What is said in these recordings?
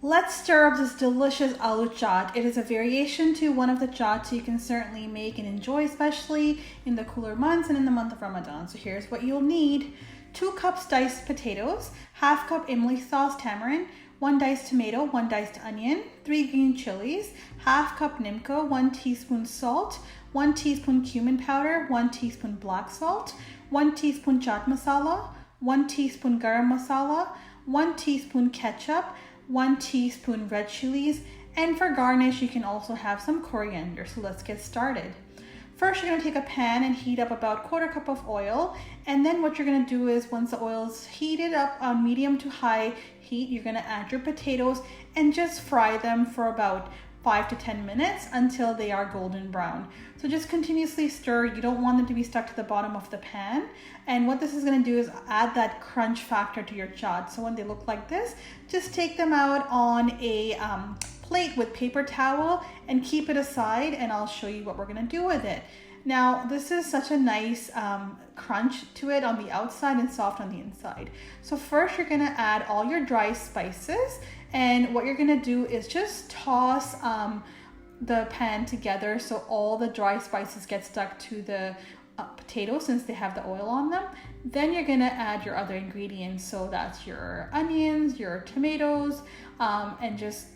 Let's stir up this delicious aloo chaat. It is a variation to one of the chaats you can certainly make and enjoy, especially in the cooler months and in the month of Ramadan. So here's what you'll need. 2 cups diced potatoes, half cup imli sauce tamarind, 1 diced tomato, 1 diced onion, 3 green chilies, half cup nimko, 1 teaspoon salt, 1 teaspoon cumin powder, 1 teaspoon black salt, 1 teaspoon chaat masala, 1 teaspoon garam masala, 1 teaspoon ketchup, 1 teaspoon red chillies, and for garnish you can also have some coriander. So let's get started. First, you're going to take a pan and heat up about 1/4 cup of oil, and then what you're going to do is once the oil is heated up on medium to high heat, you're going to add your potatoes and just fry them for about 5 to 10 minutes until they are golden brown. So just continuously stir. You don't want them to be stuck to the bottom of the pan. And what this is going to do is add that crunch factor to your chaat. So when they look like this, just take them out on a plate with paper towel and keep it aside, and I'll show you what we're going to do with it. Now, this is such a nice crunch to it on the outside and soft on the inside. So first you're going to add all your dry spices, and what you're going to do is just toss the pan together so all the dry spices get stuck to the potatoes since they have the oil on them. Then you're going to add your other ingredients, so that's your onions, your tomatoes, and just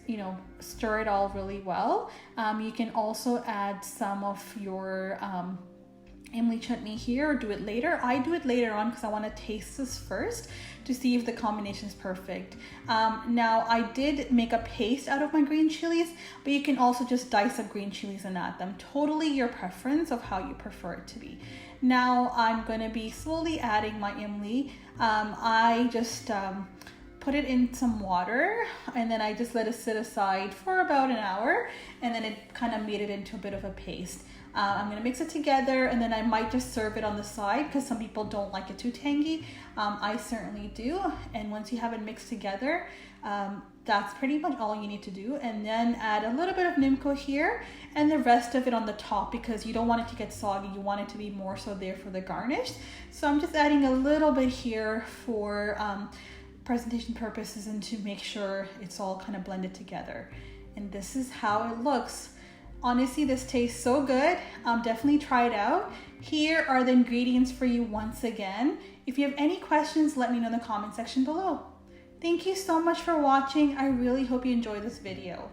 stir it all really well. You can also add some of your imli chutney here, or do it later. I do it later on because I want to taste this first to see if the combination is perfect. Now I did make a paste out of my green chilies, but you can also just dice up green chilies and add them. Totally your preference of how you prefer it to be. Now I'm going to be slowly adding my imli. I just put it in some water, and then I just let it sit aside for about an hour, and then it kind of made it into a bit of a paste. I'm going to mix it together, and then I might just serve it on the side because some people don't like it too tangy. I certainly do. And once you have it mixed together, that's pretty much all you need to do. And then add a little bit of nimko here and the rest of it on the top because you don't want it to get soggy. You want it to be more so there for the garnish. So I'm just adding a little bit here for presentation purposes and to make sure it's all kind of blended together. And this is how it looks. Honestly, this tastes so good. Definitely try it out. Here are the ingredients for you once again. If you have any questions, let me know in the comment section below. Thank you so much for watching. I really hope you enjoyed this video.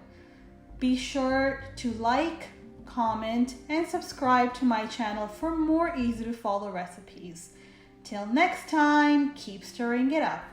Be sure to like, comment, and subscribe to my channel for more easy to follow recipes. Till next time, keep stirring it up.